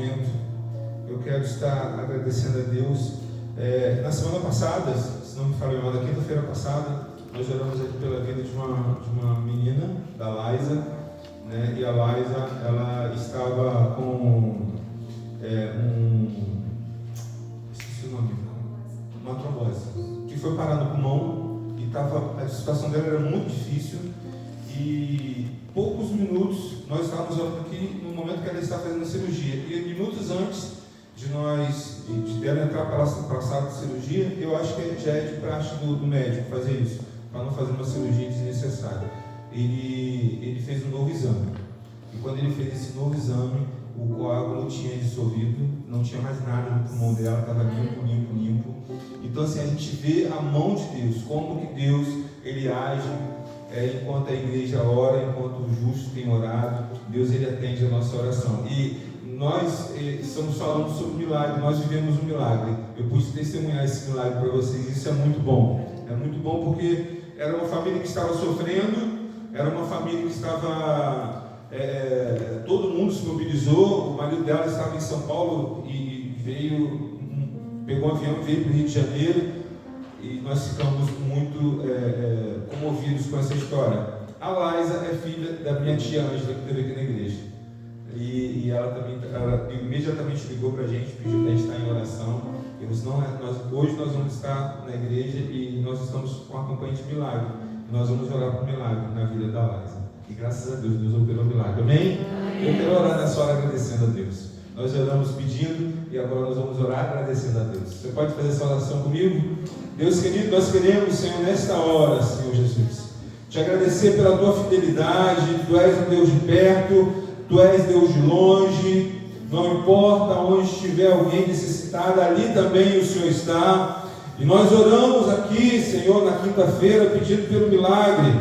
momento. Eu quero estar agradecendo a Deus. Na semana passada, se não me falha mal, na quinta-feira passada, nós oramos aqui pela vida de uma menina, da Laisa, né? E a Laisa, ela estava com esqueci o nome, uma trombose, que foi parar no pulmão e a situação dela era muito difícil. E poucos minutos, nós estávamos orando aqui no momento que ela está fazendo a cirurgia. E minutos antes de dela entrar para a sala de cirurgia, eu acho que já é de praxe do médico fazer isso, para não fazer uma cirurgia desnecessária. Ele fez um novo exame. E quando ele fez esse novo exame, o coágulo tinha dissolvido, não tinha mais nada no pulmão dela, estava limpo. Então assim, a gente vê a mão de Deus, como que Deus, Ele age. Enquanto a igreja ora, enquanto o justo tem orado, Deus, Ele atende a nossa oração. E nós estamos falando sobre milagre, nós vivemos um milagre. Eu pude testemunhar esse milagre para vocês, isso é muito bom. É muito bom porque era uma família que estava sofrendo, era uma família que estava... todo mundo se mobilizou. O marido dela estava em São Paulo e pegou um avião e veio para o Rio de Janeiro. E nós ficamos muito comovidos com essa história. A Laisa é filha da minha tia Ângela, que esteve aqui na igreja. E ela imediatamente ligou para a gente, pediu para a gente estar em oração. E hoje nós vamos estar na igreja e nós estamos com a campanha de milagre. Nós vamos orar por milagre na vida da Laisa. E graças a Deus, Deus operou milagre. Amém? Eu quero orar nessa hora agradecendo a Deus. Nós oramos pedindo e agora nós vamos orar agradecendo a Deus. Você pode fazer essa oração comigo? Deus querido, nós queremos, Senhor, nesta hora, Senhor Jesus, te agradecer pela tua fidelidade. Tu és um Deus de perto, tu és Deus de longe. Não importa onde estiver alguém necessitado, ali também o Senhor está. E nós oramos aqui, Senhor, na quinta-feira, pedindo pelo milagre.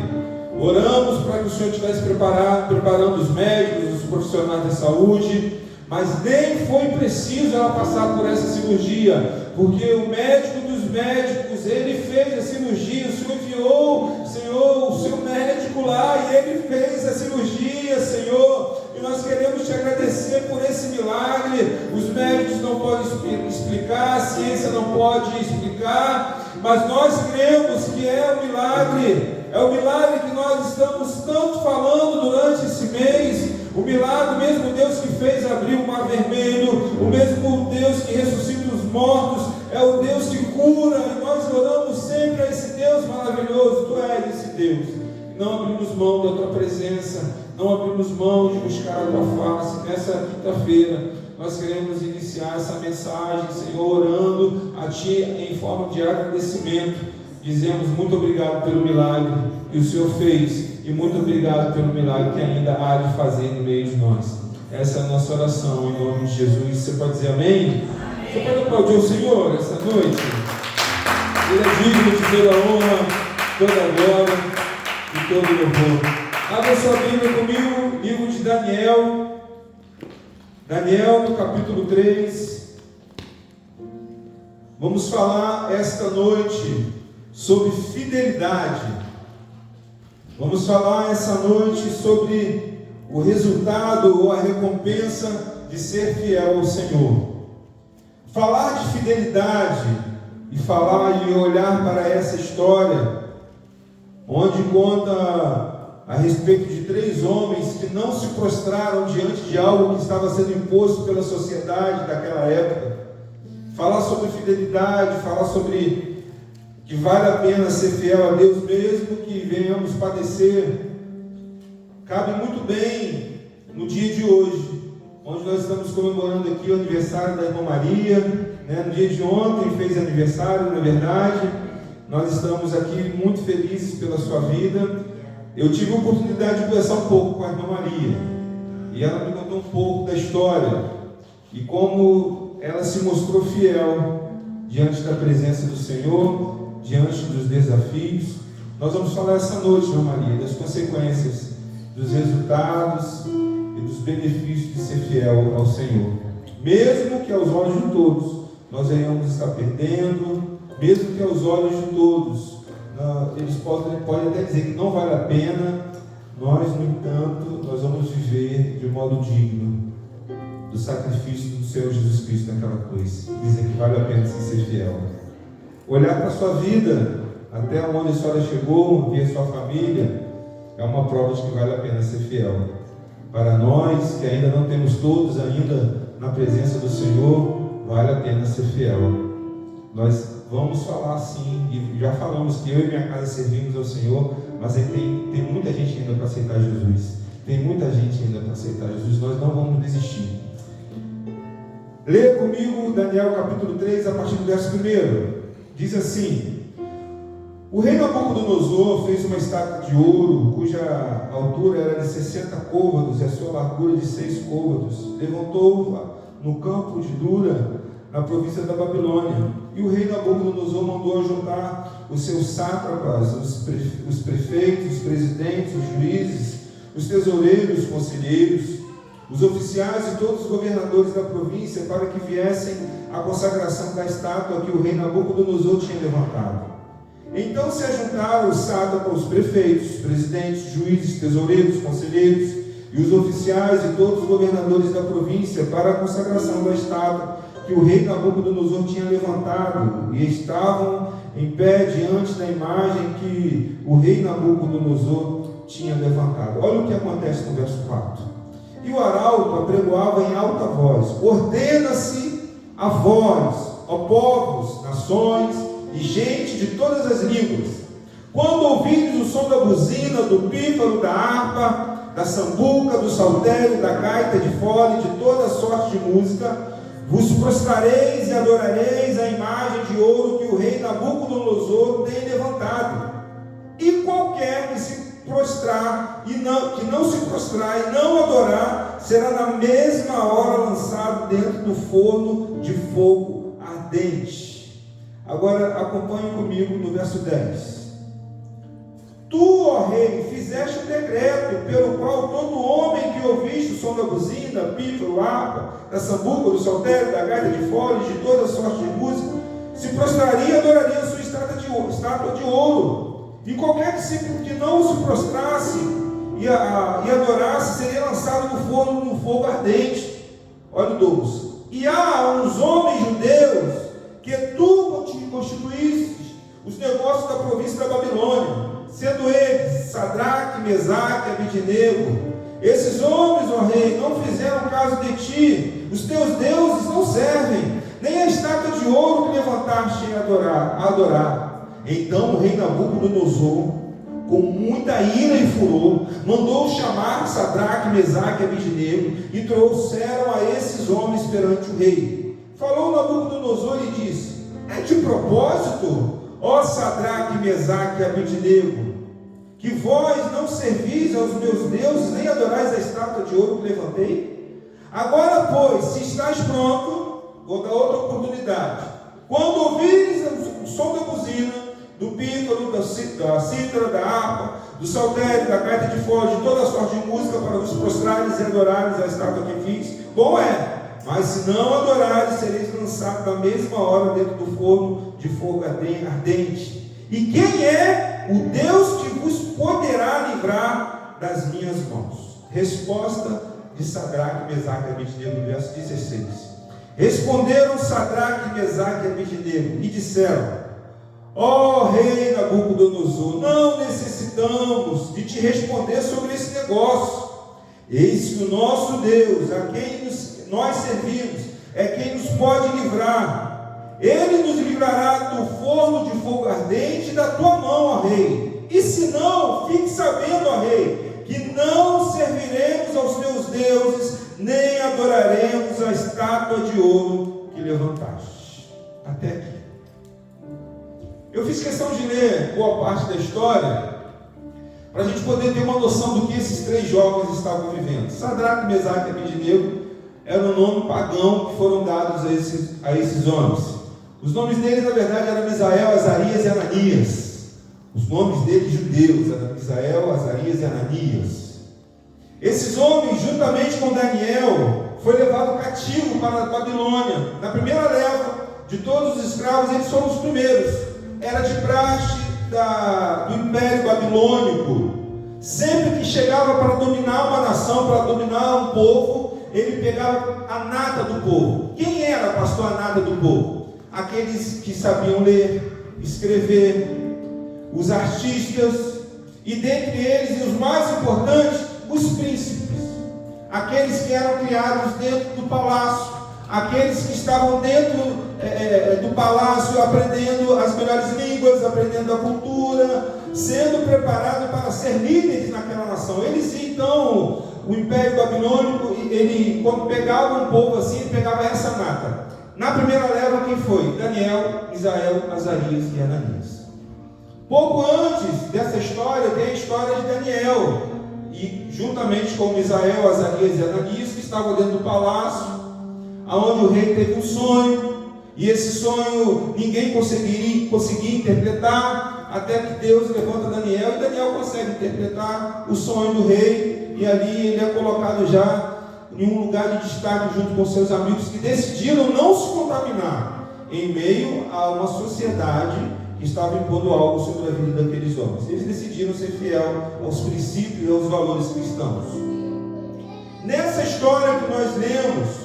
Oramos para que o Senhor estivesse preparando os médicos, os profissionais da saúde. Mas nem foi preciso ela passar por essa cirurgia, porque o médico dos médicos, ele fez a cirurgia. O Senhor enviou, Senhor, o seu médico lá e ele fez a cirurgia, Senhor. E nós queremos te agradecer por esse milagre. Os médicos não podem explicar, a ciência não pode explicar, mas nós cremos que é um milagre. É o milagre que nós estamos tanto falando durante esse mês. O milagre, o mesmo Deus que fez abrir o mar vermelho, o mesmo Deus que ressuscita os mortos, é o Deus que cura. E nós oramos sempre a esse Deus maravilhoso. Tu és esse Deus. Não abrimos mão da tua presença, não abrimos mão de buscar a tua face. Nessa quinta-feira nós queremos iniciar essa mensagem, Senhor, orando a Ti em forma de agradecimento. Dizemos muito obrigado pelo milagre que o Senhor fez e muito obrigado pelo milagre que ainda há de fazer no meio de nós. Essa é a nossa oração em nome de Jesus. Você pode dizer amém? Amém. Você pode aplaudir o Senhor essa noite? Ele é digno de toda a honra, toda a glória e todo o louvor. Abra sua Bíblia comigo, livro de Daniel. Daniel, no capítulo 3. Vamos falar esta noite sobre fidelidade. Vamos falar essa noite sobre o resultado ou a recompensa de ser fiel ao Senhor. Falar de fidelidade e falar e olhar para essa história, onde conta a respeito de 3 homens que não se prostraram diante de algo que estava sendo imposto pela sociedade daquela época. Falar sobre fidelidade, falar sobre que vale a pena ser fiel a Deus mesmo que venhamos padecer, cabe muito bem no dia de hoje, onde nós estamos comemorando aqui o aniversário da irmã Maria, né? No dia de ontem fez aniversário, na verdade. Nós estamos aqui muito felizes pela sua vida. Eu tive a oportunidade de conversar um pouco com a irmã Maria, e ela me contou um pouco da história, e como ela se mostrou fiel diante da presença do Senhor, diante dos desafios. Nós vamos falar essa noite, irmã Maria, das consequências, dos resultados e dos benefícios de ser fiel ao Senhor. Mesmo que aos olhos de todos nós venhamos estar perdendo, mesmo que aos olhos de todos eles podem até dizer que não vale a pena, nós, no entanto, nós vamos viver de modo digno. do sacrifício do Senhor Jesus Cristo naquela cruz. Dizer que vale a pena ser fiel. Olhar para a sua vida, até onde a senhora chegou, ver a sua família, é uma prova de que vale a pena ser fiel. Para nós, que ainda não temos todos ainda na presença do Senhor, vale a pena ser fiel. Nós vamos falar sim, e já falamos que eu e minha casa servimos ao Senhor, mas tem muita gente ainda para aceitar Jesus. Tem muita gente ainda para aceitar Jesus. Nós não vamos desistir. Leia comigo Daniel capítulo 3, a partir do verso 1. Diz assim: o rei Nabucodonosor fez uma estátua de ouro, cuja altura era de 60 côvados e a sua largura de 6 côvados. Levantou-a no campo de Dura, na província da Babilônia. E o rei Nabucodonosor mandou juntar os seus sátrapas, os prefeitos, os presidentes, os juízes, os tesoureiros, os conselheiros, os oficiais e todos os governadores da província, para que viessem à consagração da estátua que o rei Nabucodonosor tinha levantado. Então se ajuntaram os sátrapas, os prefeitos, os presidentes, juízes, tesoureiros, conselheiros e os oficiais e todos os governadores da província para a consagração da estátua que o rei Nabucodonosor tinha levantado, e estavam em pé diante da imagem que o rei Nabucodonosor tinha levantado. Olha o que acontece no verso 4. E o arauto apregoava em alta voz: ordena-se a vós, ó povos, nações e gente de todas as línguas, quando ouvirdes o som da buzina, do pífaro, da harpa, da sambuca, do saltério, da gaita de fole, de toda sorte de música, vos prostrareis e adorareis a imagem de ouro que o rei Nabucodonosor tem levantado. E qualquer que se prostrar que não se prostrar e não adorar, será na mesma hora lançado dentro do forno de fogo ardente. Agora acompanhe comigo no verso 10. Tu, ó rei, fizeste um decreto pelo qual todo homem que ouviste o som da buzina, pífaro, harpa, da sambuca, do saltério, da gaita de fole, de toda sorte de música, se prostraria e adoraria a sua estátua de ouro. E qualquer que não se prostrasse e adorasse, seria lançado no forno, no fogo ardente. Olha o 12. E há uns homens judeus que tu constituíste os negócios da província da Babilônia, sendo eles Sadraque, Mesaque e Abednego. Esses homens, ó rei, não fizeram caso de ti. Os teus deuses não servem, nem a estátua de ouro que levantaste a adorar. Então o rei Nabucodonosor, com muita ira e furor, mandou chamar Sadraque, Mesaque e Abednego, e trouxeram a esses homens perante o rei. Falou Nabucodonosor e disse: é de propósito, ó Sadraque, Mesaque e Abednego, que vós não servis aos meus deuses, nem adorais a estátua de ouro que levantei? Agora, pois, se estás pronto, vou dar outra oportunidade. Quando ouvires o som da buzina, do pífaro, da cítara, da harpa, do saltério, da gaita de fole, de toda sorte de música, para vos prostrares e adorares a estátua que fiz, bom é. Mas se não adorares, sereis lançados na mesma hora dentro do forno de fogo ardente. E quem é o Deus que vos poderá livrar das minhas mãos? Resposta de Sadraque, Mesaque e Abednego, no verso 16. Responderam Sadraque, Mesaque e Abednego e disseram: ó rei Nabucodonosor, não necessitamos de te responder sobre esse negócio. Eis que o nosso Deus, a quem nós servimos, é quem nos pode livrar. Ele nos livrará do forno de fogo ardente da tua mão, ó rei. E se não, fique sabendo, ó rei, que não serviremos aos teus deuses, nem adoraremos a estátua de ouro que levantaste. Até aqui. Eu fiz questão de ler boa parte da história, para a gente poder ter uma noção do que esses três jovens estavam vivendo. Sadraque, Mesaque e Abednego era o nome pagão que foram dados a esses homens. Os nomes deles, na verdade, eram Misael, Azarias e Ananias. Os nomes deles judeus eram Misael, Azarias e Ananias. Esses homens, juntamente com Daniel, foi levado cativo para a Babilônia. Na primeira leva de todos os escravos, eles foram os primeiros. Era de praxe do Império Babilônico. Sempre que chegava para dominar uma nação, para dominar um povo, ele pegava a nata do povo. Quem era, pastor, a nata do povo? Aqueles que sabiam ler, escrever, os artistas, e dentre eles, e os mais importantes, os príncipes, aqueles que eram criados dentro do palácio, aqueles que estavam dentro do palácio, aprendendo as melhores línguas, aprendendo a cultura, sendo preparados para ser líderes naquela nação. Eles então, o Império Babilônico, ele, quando pegava um povo assim, ele pegava essa nata. Na primeira leva, quem foi? Daniel, Misael, Azarias e Ananias. Pouco antes dessa história, tem a história de Daniel, e juntamente com Misael, Azarias e Ananias, que estavam dentro do palácio, onde o rei teve um sonho, e esse sonho ninguém conseguia interpretar, até que Deus levanta Daniel, e Daniel consegue interpretar o sonho do rei, e ali ele é colocado já em um lugar de destaque junto com seus amigos, que decidiram não se contaminar em meio a uma sociedade que estava impondo algo sobre a vida daqueles homens. Eles decidiram ser fiel aos princípios e aos valores cristãos. Nessa história que nós lemos,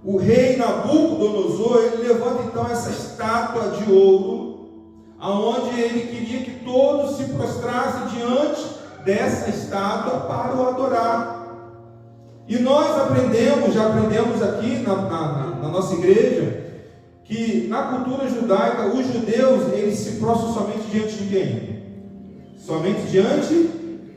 o rei Nabucodonosor, ele levanta então essa estátua de ouro, aonde ele queria que todos se prostrassem diante dessa estátua para o adorar. E nós já aprendemos aqui na nossa igreja, que na cultura judaica, os judeus, eles se prostram somente diante de quem? Somente diante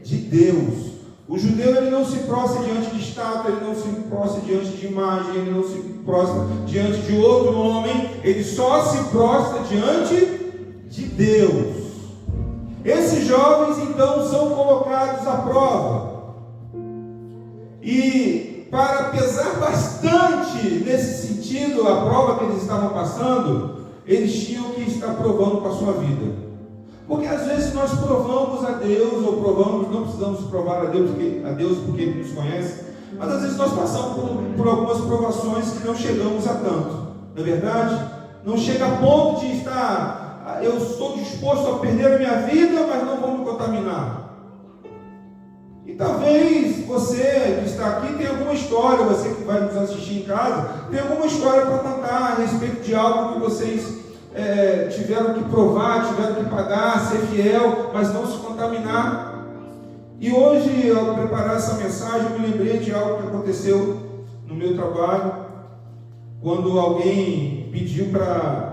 de Deus. O judeu, ele não se prostra diante de estátua, ele não se prostra diante de imagem, ele não se prostra diante de outro homem, ele só se prostra diante de Deus. Esses jovens, então, são colocados à prova. E para pesar bastante nesse sentido, a prova que eles estavam passando, eles tinham que estar provando com a sua vida. Porque às vezes nós provamos a Deus, ou provamos, não precisamos provar a Deus porque Ele nos conhece, mas às vezes nós passamos por algumas provações que não chegamos a tanto. Não é verdade? Não chega a ponto de estar, eu estou disposto a perder a minha vida, mas não vou me contaminar. E talvez você que está aqui tenha alguma história, você que vai nos assistir em casa, tem alguma história para contar a respeito de algo que vocês tiveram que provar, tiveram que pagar, ser fiel, mas não se contaminar. E hoje, ao preparar essa mensagem, eu me lembrei de algo que aconteceu no meu trabalho, quando alguém pediu para...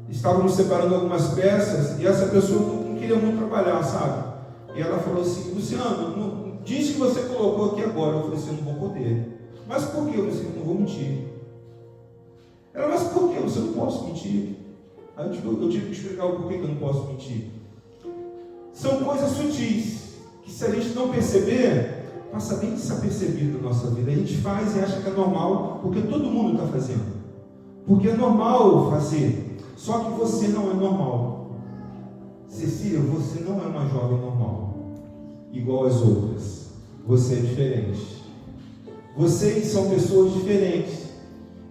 Estávamos separando algumas peças, e essa pessoa não queria muito trabalhar, sabe? E ela falou assim: Luciano, diz que você colocou aqui agora. Eu falei assim: eu não vou poder. Mas por quê? Eu falei assim: eu não vou mentir. Ela: mas por quê? Você não posso mentir. Aí eu tive que explicar o porquê que eu não posso mentir. São coisas sutis, que se a gente não perceber, passa bem desapercebido na nossa vida. A gente faz e acha que é normal, porque todo mundo está fazendo. Porque é normal fazer. Só que você não é normal. Cecília, você não é uma jovem normal, igual as outras. Você é diferente. Vocês são pessoas diferentes.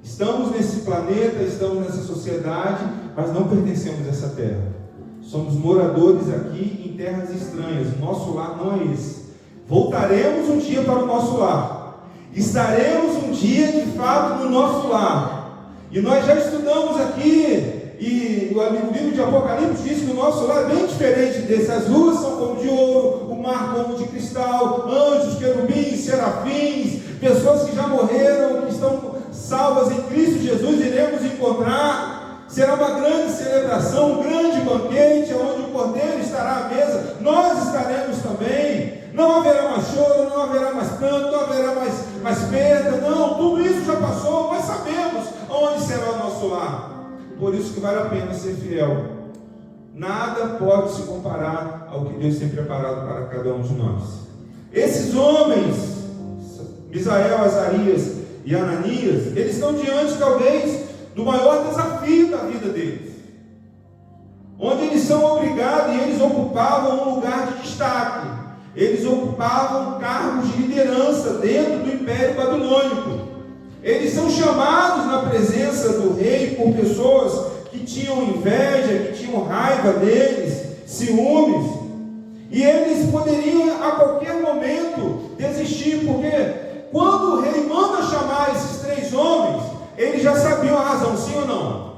Estamos nesse planeta, estamos nessa sociedade, mas não pertencemos a essa terra. Somos moradores aqui em terras estranhas. O nosso lar não é esse. Voltaremos um dia para o nosso lar. Estaremos um dia, de fato, no nosso lar. E nós já estudamos aqui, e o livro de Apocalipse diz que o nosso lar é bem diferente desse. As ruas são como de ouro, o mar como de cristal, anjos, querubins, serafins, pessoas que já morreram, que estão salvas em Cristo Jesus, iremos encontrar. Será uma grande celebração, um grande banquete, onde o Cordeiro estará à mesa, nós estaremos também. Não haverá mais choro, não haverá mais pranto, não haverá mais perda, não, tudo isso já passou, nós sabemos onde será o nosso lar. Por isso que vale a pena ser fiel. Nada pode se comparar ao que Deus tem preparado para cada um de nós. Esses homens, Misael, Azarias e Ananias, eles estão diante talvez do maior desafio da vida deles, onde eles são obrigados, e eles ocupavam um lugar de destaque, eles ocupavam cargos de liderança dentro do Império Babilônico. Eles são chamados na presença do rei por pessoas que tinham inveja, que tinham raiva deles, ciúmes, e eles poderiam a qualquer momento desistir, porque quando o rei manda chamar esses 3 homens, eles já sabiam a razão, sim ou não?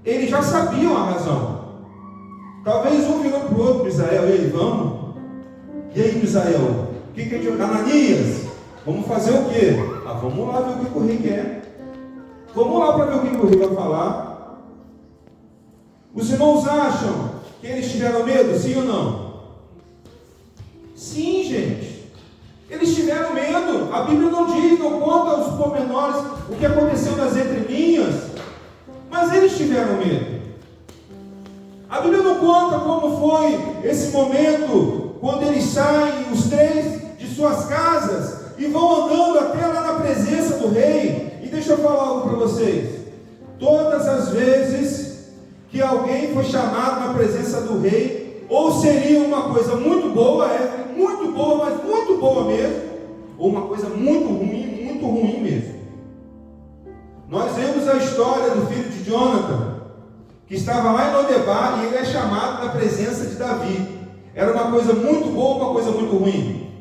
Eles já sabiam a razão. Talvez um virou para o outro, Misael, e aí, vamos? E aí, Misael, o que a gente... Ananias, vamos fazer o quê? Vamos lá ver o que o rei quer. Vamos lá para ver o que o rei vai falar. Os irmãos acham que eles tiveram medo, sim ou não? Sim, gente. Eles tiveram medo. A Bíblia não diz, não conta os pormenores, o que aconteceu nas entrelinhas, mas eles tiveram medo. A Bíblia não conta como foi esse momento, quando eles saem, os 3, de suas casas, e vão andando até lá na presença do rei. E deixa eu falar algo para vocês. Todas as vezes que alguém foi chamado na presença do rei, ou seria uma coisa muito boa, muito boa, mas muito boa mesmo, ou uma coisa muito ruim mesmo. Nós vemos a história do filho de Jonathan, que estava lá em Lodebar, e ele é chamado na presença de Davi. Era uma coisa muito boa ou uma coisa muito ruim?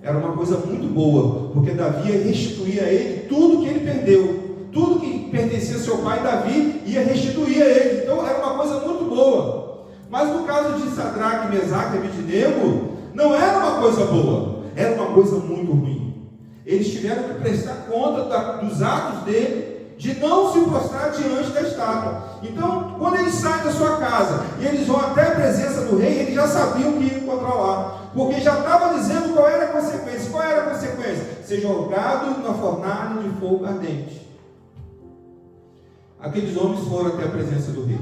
Era uma coisa muito boa, porque Davi ia restituir a ele tudo que ele perdeu. Tudo que pertencia ao seu pai, Davi ia restituir a ele. Então era uma coisa muito boa. Mas no caso de Sadraque, Mesaque e Abednego, não era uma coisa boa, era uma coisa muito ruim. Eles tiveram que prestar conta dos atos dele, de não se prostrar diante da estátua. Então, quando eles saem da sua casa e eles vão até a presença do rei, eles já sabiam o que iam encontrar lá, porque já estava dizendo qual era a consequência. Qual era a consequência? Ser jogado na fornalha de fogo ardente. Aqueles homens foram até a presença do rei.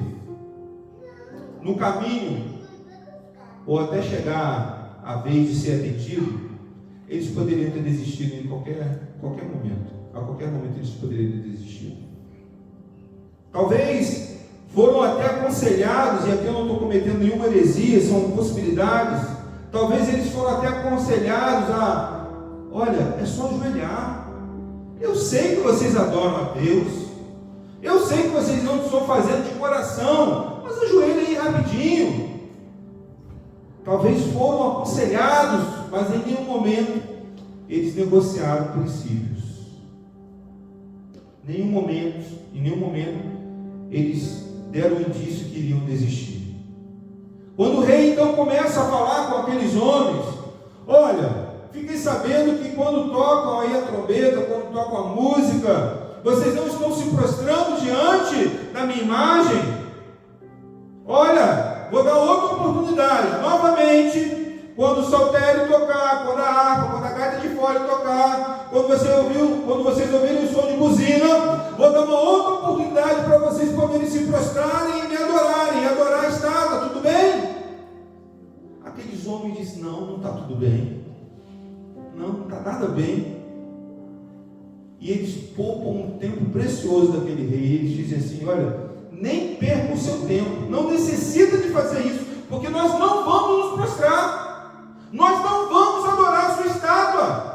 No caminho, ou até chegar a vez de ser atendido, eles poderiam ter desistido em qualquer momento. A qualquer momento eles poderiam ter desistido. Talvez foram até aconselhados, e aqui eu não estou cometendo nenhuma heresia, são possibilidades. Talvez eles foram até aconselhados a: olha, é só ajoelhar. Eu sei que vocês adoram a Deus, eu sei que vocês não estão fazendo de coração, mas ajoelhem aí rapidinho. Talvez foram aconselhados, mas em nenhum momento eles negociaram princípios. Em nenhum momento eles deram um indício que iriam desistir. Quando o rei então começa a falar com aqueles homens: olha, fiquem sabendo que quando tocam aí a trombeta, quando tocam a música, vocês não estão se prostrando diante da minha imagem. Olha, vou dar outra oportunidade, novamente. Quando o saltério tocar, quando a harpa, quando a gaita de fole tocar, quando vocês ouvirem o som de buzina, vou dar uma outra oportunidade para vocês poderem se prostrarem e me adorarem, e adorar a estátua, tudo bem? Aqueles homens dizem: não está tudo bem, não está nada bem. E eles poupam um tempo precioso daquele rei. Eles dizem assim: olha, nem perca o seu tempo, não necessita de fazer isso, porque nós não vamos nos prostrar. Nós não vamos adorar a sua estátua.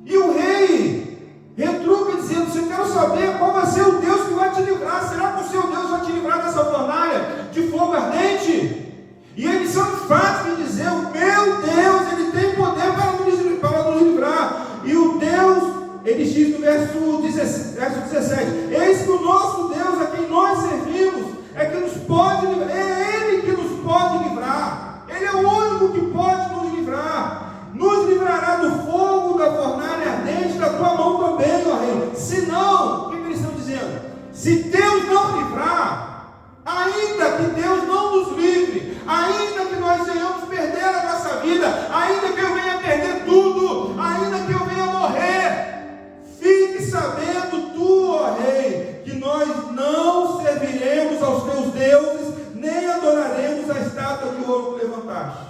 E o rei retruca dizendo: você quer saber qual vai ser o Deus que vai te livrar? Será que o seu Deus vai te livrar dessa fornalha de fogo ardente? E eles são enfáticos em dizer: o meu Deus, ele tem poder para nos livrar. E o Deus, eles dizem no verso 17: eis que o nosso Deus, a quem nós servimos, é que nos pode livrar. É Ele que nos pode livrar. Ele é o único que pode nos livrar. Nos livrará do fogo da fornalha ardente, da tua mão também, ó rei. Se não, o que eles estão dizendo? Se Deus não livrar, ainda que Deus não nos livre, ainda que nós venhamos perder a nossa vida, ainda que eu venha perder tudo, ainda que eu venha morrer, fique sabendo tu, ó rei, que nós não serviremos aos teus deuses, nem adoraremos a estátua de ouro que levantaste.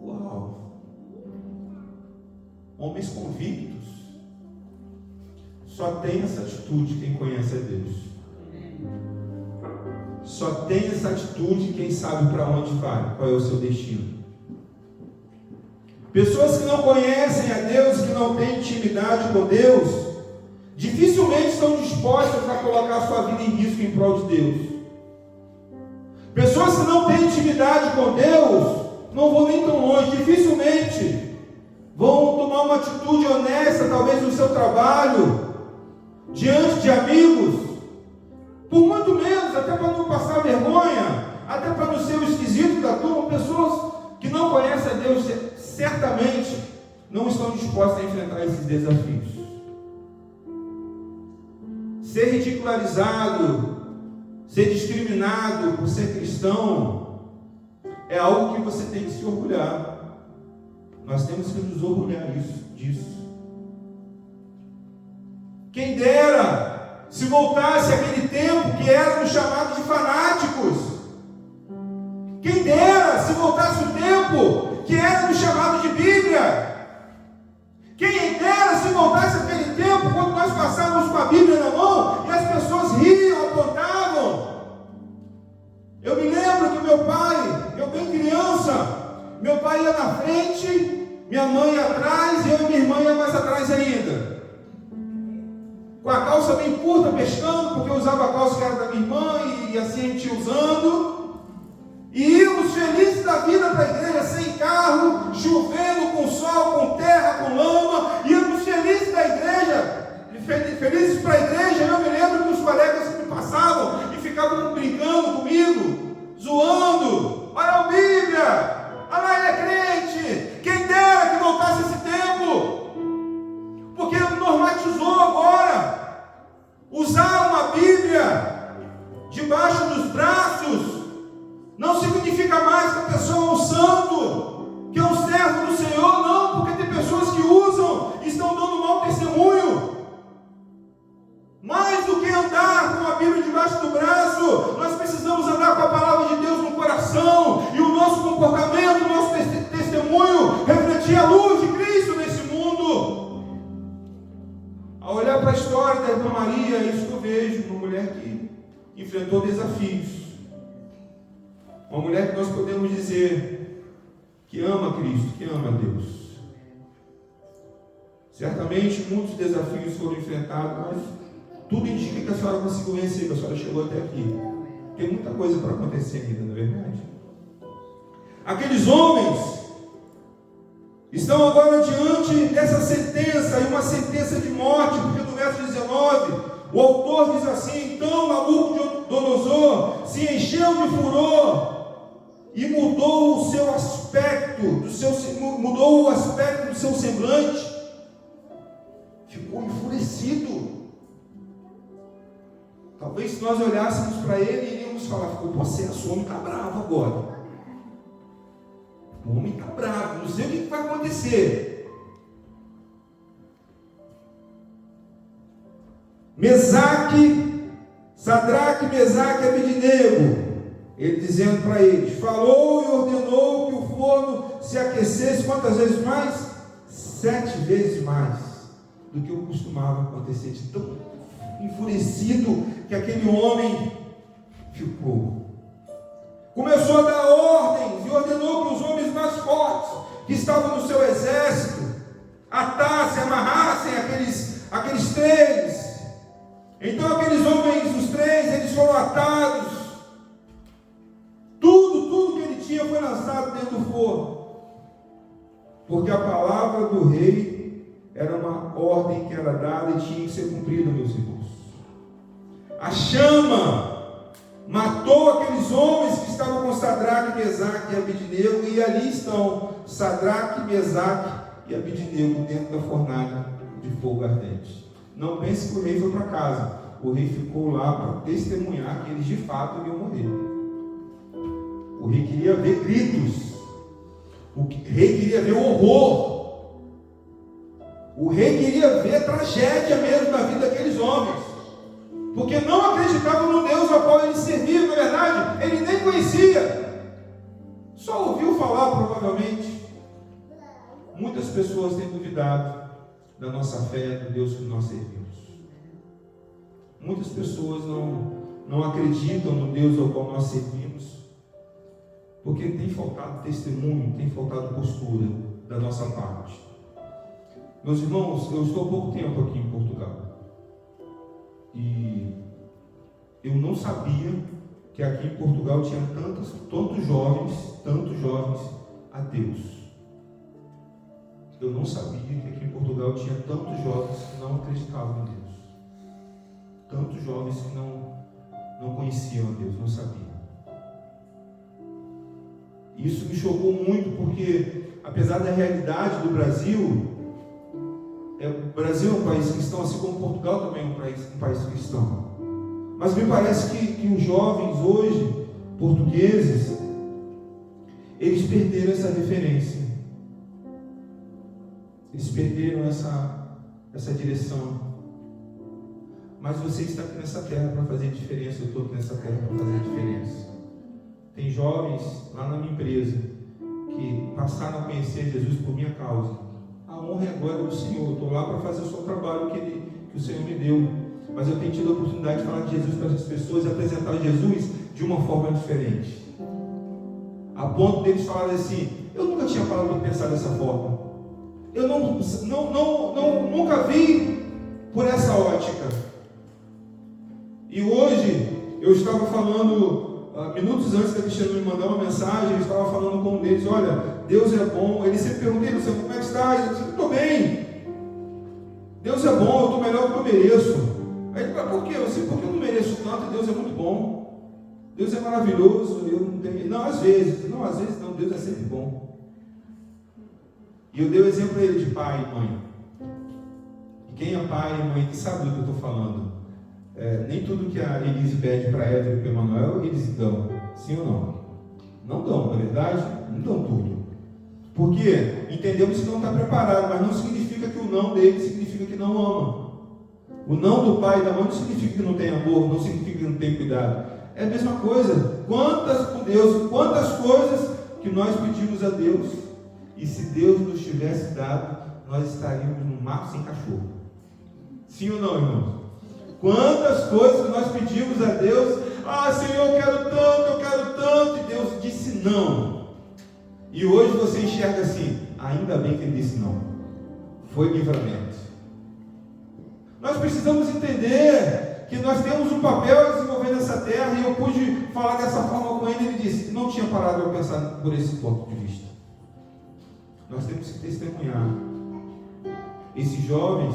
Uau! Homens convictos. Só tem essa atitude quem conhece a Deus. Só tem essa atitude quem sabe para onde vai, qual é o seu destino. Pessoas que não conhecem a Deus, que não têm intimidade com Deus, dificilmente estão dispostas a colocar sua vida em risco em prol de Deus. Pessoas que não têm intimidade com Deus, não vão nem tão longe, dificilmente vão tomar uma atitude honesta, talvez no seu trabalho, diante de amigos, por muito menos, até para não passar vergonha, até para não ser o esquisito da turma. Pessoas que não conhecem a Deus certamente não estão dispostas a enfrentar esses desafios. Ser ridicularizado, ser discriminado por ser cristão, é algo que você tem que se orgulhar. Nós temos que nos orgulhar disso. Quem dera se voltasse aquele tempo que éramos chamados de fanáticos. Quem dera se voltasse o tempo que éramos chamados de Bíblia. Quem dera se voltasse aquele tempo quando nós passávamos com a Bíblia na mão e as pessoas riam, apontavam. Eu me lembro que meu pai, eu bem criança, meu pai ia na frente, minha mãe ia atrás e eu e minha irmã ia mais atrás ainda. Com a calça bem curta, pescando, porque eu usava a calça que era da minha irmã e assim a gente ia usando. E íamos felizes da vida para a igreja, sem carro, chovendo, com sol, com terra, com lama. Íamos felizes da igreja, felizes para a igreja. Eu me lembro que os colegas me passavam e ficavam brincando comigo, zoando. Olha a Bíblia, olha lá, ele é crente. Quem dera que voltasse esse tempo, porque normatizou agora usar uma Bíblia debaixo dos braços. Não significa mais que a pessoa é um santo, que é um servo do Senhor, não, porque tem pessoas que usam e estão dando mau testemunho. Mais do que andar com a Bíblia debaixo do braço, nós precisamos andar com a palavra de Deus no coração, e o nosso comportamento, o nosso testemunho, refletir a luz de Cristo nesse mundo. Ao olhar para a história da irmã Maria, é isso que eu vejo, uma mulher que enfrentou desafios. Uma mulher que nós podemos dizer que ama Cristo, que ama Deus. Certamente muitos desafios foram enfrentados, mas tudo indica que a senhora conseguiu vencer, que a senhora chegou até aqui. Tem muita coisa para acontecer ainda, não é verdade? Aqueles homens estão agora diante dessa sentença, e uma sentença de morte, porque no verso 19, o autor diz assim: então Nabucodonosor se encheu de furor e mudou o seu aspecto, mudou o aspecto do seu semblante, ficou enfurecido. Talvez se nós olhássemos para ele, iríamos falar: ficou possesso, o homem está bravo agora. O homem está bravo, não sei o que vai acontecer. Sadraque, Mesaque e Abednego, ele dizendo para eles, falou e ordenou que o forno se aquecesse quantas vezes mais? 7 vezes mais do que o costumava acontecer, de tão enfurecido que aquele homem ficou. Começou a dar ordens e ordenou que os homens mais fortes que estavam no seu exército atassem, amarrassem aqueles 3. Então aqueles homens, os 3, eles foram atados. Tudo que ele tinha foi lançado dentro do forno. Porque a palavra do rei era uma ordem que era dada e tinha que ser cumprida, meus irmãos. A chama matou aqueles homens que estavam com Sadraque, Mesaque e Abednego, e ali estão Sadraque, Mesaque e Abednego dentro da fornalha de fogo ardente. Não pense que o rei foi para casa. O rei ficou lá para testemunhar que eles de fato iam morrer. O rei queria ver gritos. O rei queria ver horror. O rei queria ver tragédia mesmo na vida daqueles homens. Porque não acreditavam no Deus ao qual ele servia, na verdade, ele nem conhecia. Só ouviu falar, provavelmente. Muitas pessoas têm duvidado da nossa fé, do Deus que nós servimos. Muitas pessoas não acreditam no Deus ao qual nós servimos, porque tem faltado testemunho, tem faltado postura da nossa parte. Meus irmãos, eu estou há pouco tempo aqui em Portugal. E eu não sabia que aqui em Portugal tinha tantos jovens ateus. eu não sabia que aqui em Portugal tinha tantos jovens que não acreditavam em Deus. Tantos jovens que não conheciam a Deus, não sabiam. Isso me chocou muito, porque apesar da realidade do Brasil, o Brasil é um país cristão, assim como Portugal também é um país cristão. Mas me parece que os jovens hoje, portugueses, eles perderam essa referência. Eles perderam essa direção. Mas você está aqui nessa terra para fazer diferença. Eu estou aqui nessa terra para fazer diferença. Tem jovens lá na minha empresa que passaram a conhecer Jesus por minha causa. A honra é agora do Senhor. Eu estou lá para fazer o seu trabalho que o Senhor me deu. Mas eu tenho tido a oportunidade de falar de Jesus para as pessoas e apresentar Jesus de uma forma diferente. A ponto deles falarem assim: eu nunca tinha parado para pensar dessa forma. Eu nunca vi por essa ótica. E hoje, eu estava falando, minutos antes da Cristiano me mandar uma mensagem, eu estava falando com um deles: olha, Deus é bom. Ele sempre perguntou: você, como é que está? Eu disse: estou bem. Deus é bom, eu estou melhor do que eu mereço. Aí ele fala: por quê? Eu disse: porque eu não mereço tanto, Deus é muito bom. Deus é maravilhoso, eu não tenho. Não, às vezes não, Deus é sempre bom. E eu dei o exemplo a ele de pai e mãe. E quem é pai e mãe que sabe do que eu estou falando. Nem tudo que a Elise pede para Eva e para o Emanuel, eles dão. Sim ou não? Não dão, na verdade, não dão tudo. Porque entendemos que não está preparado, mas não significa que o não dele significa que não ama. O não do pai e da mãe não significa que não tem amor, não significa que não tem cuidado. É a mesma coisa. Quantas coisas que nós pedimos a Deus, e se Deus nos tivesse dado, nós estaríamos no mato sem cachorro. Sim ou não, irmãos? Quantas coisas que nós pedimos a Deus: Senhor, eu quero tanto, e Deus disse não. E hoje você enxerga assim: ainda bem que Ele disse não. Foi livramento. Nós precisamos entender que nós temos um papel a desenvolver nessa terra, e eu pude falar dessa forma com ele. Ele disse: não tinha parado para pensar por esse ponto de vista. Nós temos que testemunhar. Esses jovens,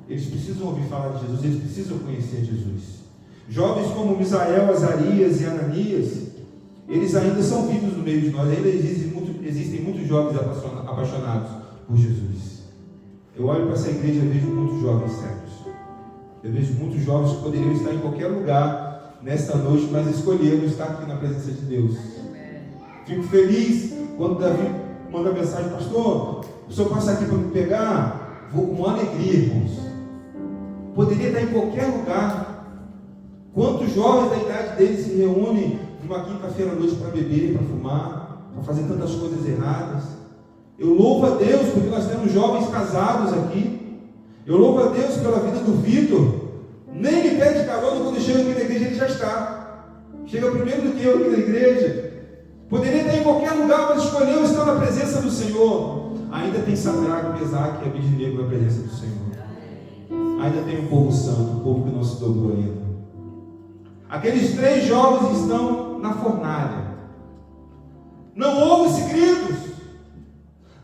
eles precisam ouvir falar de Jesus, eles precisam conhecer Jesus. Jovens como Misael, Azarias e Ananias, eles ainda são vivos no meio de nós. Ainda existem muitos jovens apaixonados por Jesus. Eu olho para essa igreja e vejo muitos jovens sérios. Eu vejo muitos jovens que poderiam estar em qualquer lugar nesta noite, mas escolheram estar aqui na presença de Deus. Fico feliz quando Davi manda mensagem: pastor, o senhor passa aqui para me pegar? Vou com alegria, irmãos. Poderia estar em qualquer lugar. Quantos jovens da idade dele se reúnem numa quinta-feira à noite para beber, para fumar, para fazer tantas coisas erradas? Eu louvo a Deus porque nós temos jovens casados aqui. Eu louvo a Deus pela vida do Vitor. Nem me pede carona quando chega aqui na igreja, ele já está. Chega primeiro do que eu aqui na igreja. Poderia estar em qualquer lugar, mas escolheu estar na presença do Senhor. Ainda tem Sadraque, Mesaque e Abednego na presença do Senhor. Ainda tem um povo santo, um povo que não se dobrou ainda. Aqueles 3 jovens estão na fornalha. Não ouve-se gritos,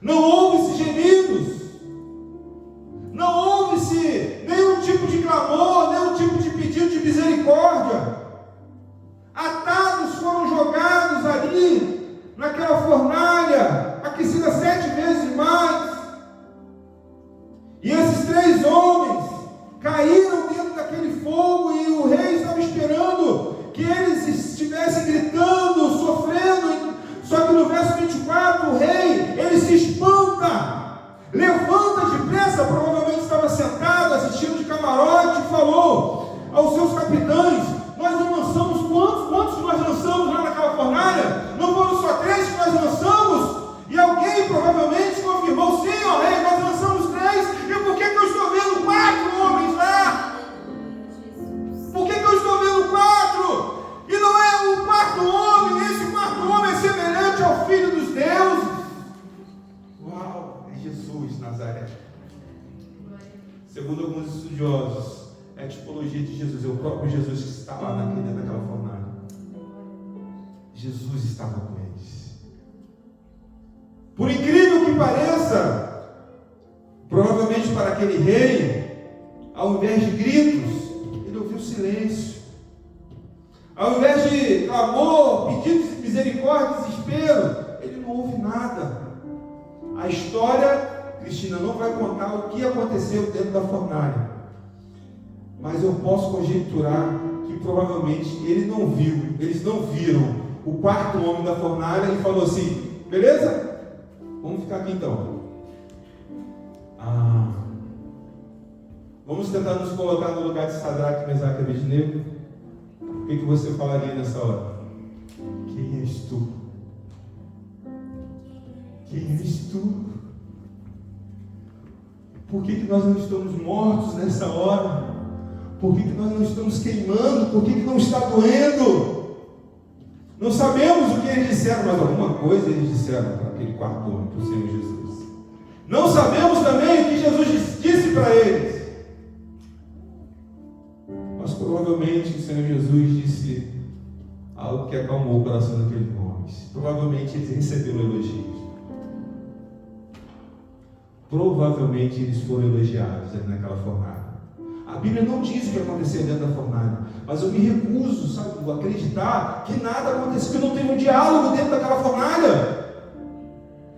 não ouve-se gemidos, não ouve-se nenhum tipo de clamor, nenhum tipo de pedido de misericórdia. Atados foram jogados ali, naquela fornalha, aquecida 7 vezes mais. E esses 3 homens caíram dentro daquele fogo, e o rei estava esperando que eles estivessem gritando, sofrendo. Só que no verso 24, o rei, ele se espanta, levanta depressa, provavelmente estava sentado, assistindo de camarote, e falou aos seus capitães: nós não lançamos quantos nós lançamos lá naquela fornalha? Não foram só 3 que nós lançamos? E alguém provavelmente confirmou: sim, ó rei, nós lançamos 3, e por que eu estou vendo 4 homens lá? Por que eu estou vendo 4? E não é o 4º homem, esse 4º homem é semelhante ao Filho dos deuses. Uau, é Jesus Nazaré. Segundo alguns estudiosos, é a tipologia de Jesus, é o próprio Jesus que está lá naquela fornalha. Jesus estava com eles. Por incrível que pareça, para aquele rei, ao invés de gritos, ele ouviu silêncio. Ao invés de clamor, pedidos de misericórdia, desespero, ele não ouve nada. A história, Cristina, não vai contar o que aconteceu dentro da fornalha, mas eu posso conjecturar que provavelmente eles não viram o quarto homem da fornalha e falou assim: beleza? Vamos ficar aqui então. Vamos tentar nos colocar no lugar de Sadraque, Mesaque e Abednego. O que você falaria nessa hora? Quem és tu? Quem és tu? Por que nós não estamos mortos nessa hora? Por que nós não estamos queimando? Por que não está doendo? Não sabemos o que eles disseram, mas alguma coisa eles disseram para aquele quarto homem, para o Senhor Jesus. Não sabemos também o que Jesus disse para eles. Mas provavelmente o Senhor Jesus disse algo que acalmou o coração daqueles homens. Provavelmente eles receberam elogios. Provavelmente eles foram elogiados naquela fornalha. A Bíblia não diz o que aconteceu dentro da fornalha, mas eu me recuso, sabe, a acreditar que nada aconteceu, que não teve um diálogo dentro daquela fornalha.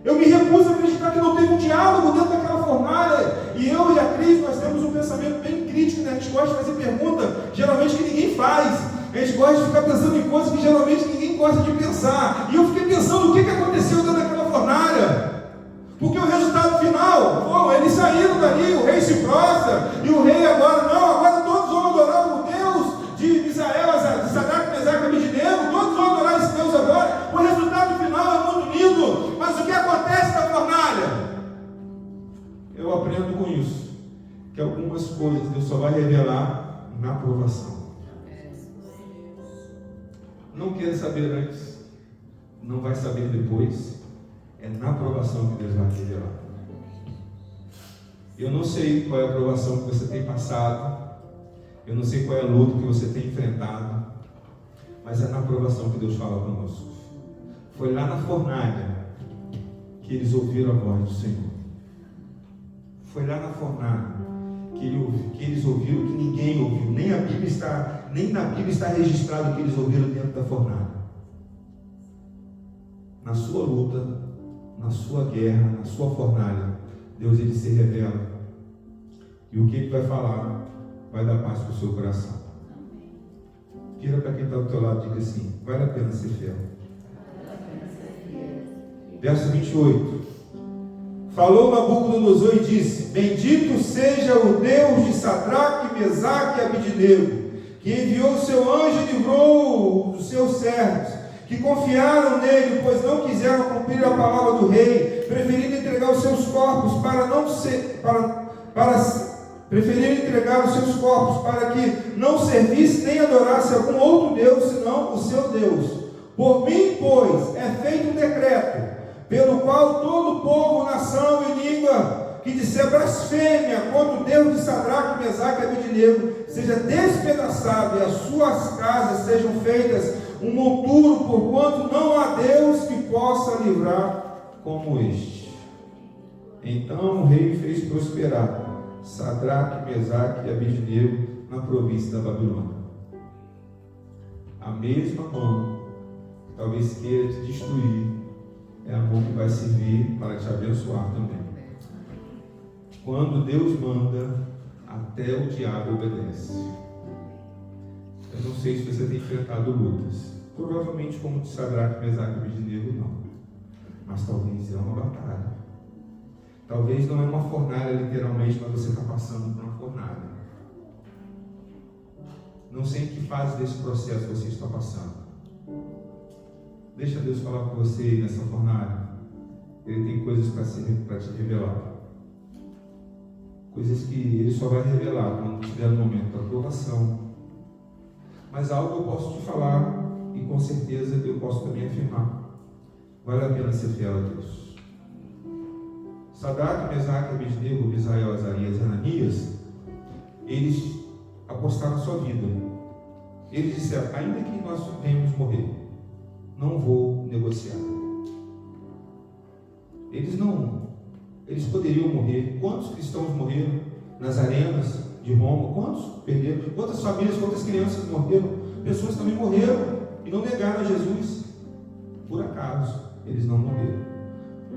Eu me recuso a acreditar que não teve um diálogo dentro daquela fornalha. E eu e a Cris, nós temos um pensamento bem crítico, né? A gente gosta de fazer pergunta, geralmente que ninguém faz. A gente gosta de ficar pensando em coisas que geralmente ninguém gosta de pensar. E eu fiquei pensando o que aconteceu dentro daquela fornalha. Porque o resultado final, eles saíram dali, o rei se prostra, e o rei agora todos vão adorar o Deus de Israel, de Sadraque, Mesaque e Abednego, todos vão adorar esse Deus agora. O resultado final é muito lindo, mas o que acontece na fornalha? Eu aprendo com isso, que algumas coisas Deus só vai revelar na provação. Não queira saber antes, não vai saber depois. É na provação que Deus vai revelar. Eu não sei qual é a provação que você tem passado, eu não sei qual é a luta que você tem enfrentado, mas é na provação que Deus fala conosco. Foi lá na fornalha que eles ouviram a voz do Senhor. Foi lá na fornalha que eles ouviram que ninguém ouviu, nem na Bíblia está registrado que eles ouviram dentro da fornalha. Na sua luta, na sua guerra, na sua fornalha, Deus ele se revela. E o que ele vai falar vai dar paz para o seu coração. Vira para quem está do teu lado e diga assim: vale a pena ser fiel. Verso 28. Falou Nabucodonosor e disse: bendito seja o Deus de Sadraque, Mesaque e Abednego, que enviou o seu anjo e livrou os seus servos, que confiaram nele, pois não quiseram cumprir a palavra do rei, preferindo entregar os seus corpos para que não servisse nem adorasse algum outro Deus, senão o seu Deus. Por mim, pois, é feito um decreto, pelo qual todo povo, nação e língua que disser blasfêmia contra o Deus de Sadraque, Mesaque e Abednego, seja despedaçado e as suas casas sejam feitas um monturo, porquanto não há Deus que possa livrar como este. Então o rei fez prosperar Sadraque, Mesaque e Abednego na província da Babilônia. A mesma mão que talvez queira te destruir é a mão que vai servir para te abençoar também. Quando Deus manda, até o diabo obedece. Eu não sei se você tem enfrentado lutas. Provavelmente como de Sadraque, Mesaque e Abednego, não. Mas talvez é uma batalha. Talvez não é uma fornalha literalmente, mas você está passando por uma fornalha. Não sei em que fase desse processo você está passando. Deixa Deus falar com você nessa fornalha. Ele tem coisas para te revelar. Coisas que Ele só vai revelar quando tiver no momento da aprovação. Mas algo eu posso te falar, e com certeza eu posso também afirmar: vale a pena ser fiel a Deus. Sadraque, Mesaque, Abednego, Misael, Azarias e Ananias, eles apostaram sua vida. Eles disseram: ainda que nós venhamos morrer, não vou negociar. Eles Eles poderiam morrer. Quantos cristãos morreram nas arenas de Roma? Quantos perderam? Quantas famílias, quantas crianças morreram? Pessoas também morreram e não negaram a Jesus. Por acaso, eles não morreram.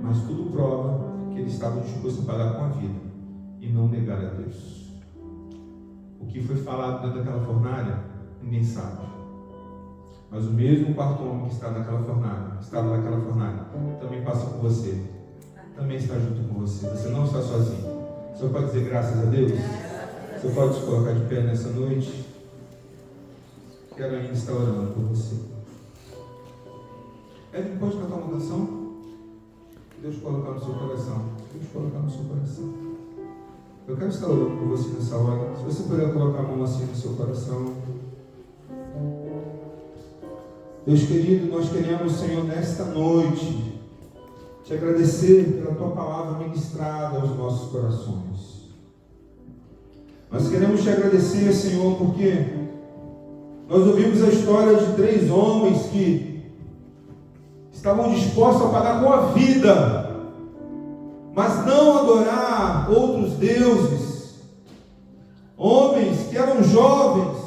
Mas tudo prova que eles estavam dispostos a pagar com a vida e não negar a Deus. O que foi falado dentro daquela fornalha, ninguém sabe. Mas o mesmo quarto homem que estava naquela fornalha, também passa por você. Também está junto com você. Você não está sozinho. Você pode dizer graças a Deus? Você pode se colocar de pé nessa noite? Quero ainda estar orando por você. Ele pode cantar uma canção? Deus colocar no seu coração. Deus colocar no seu coração. Eu quero estar orando por você nessa hora. Se você puder colocar a mão assim no seu coração. Deus querido, nós queremos, Senhor, nesta noite, te agradecer pela tua palavra ministrada aos nossos corações. Nós queremos te agradecer, Senhor, porque nós ouvimos a história de 3 homens que estavam dispostos a pagar com a vida, mas não adorar outros deuses. Homens que eram jovens,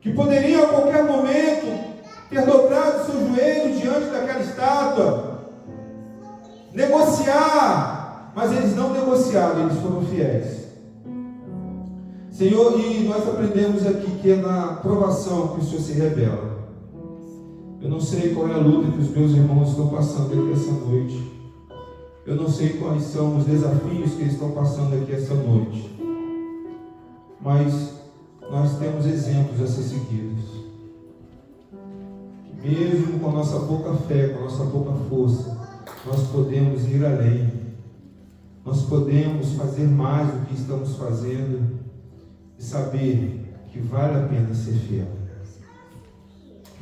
que poderiam a qualquer momento ter dobrado seu joelho diante daquela estátua, negociar, mas eles não negociaram, eles foram fiéis. Senhor, e nós aprendemos aqui que é na provação que o Senhor se revela. Eu não sei qual é a luta que os meus irmãos estão passando aqui essa noite. Eu não sei quais são os desafios que eles estão passando aqui essa noite. Mas nós temos exemplos a ser seguidos. Que mesmo com a nossa pouca fé, com a nossa pouca força, nós podemos ir além. Nós podemos fazer mais do que estamos fazendo e saber que vale a pena ser fiel.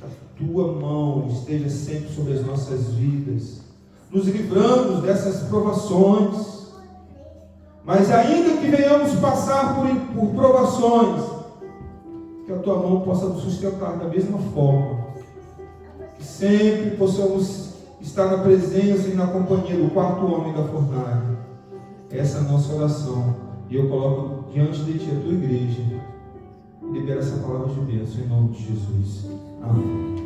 A tua mão esteja sempre sobre as nossas vidas, nos livrando dessas provações. Mas ainda que venhamos passar por provações, que a tua mão possa nos sustentar da mesma forma, que sempre possamos estar na presença e na companhia do quarto homem da fornalha. Essa é a nossa oração, e eu coloco diante de ti a tua igreja, e libera essa palavra de bênção em nome de Jesus. Amém.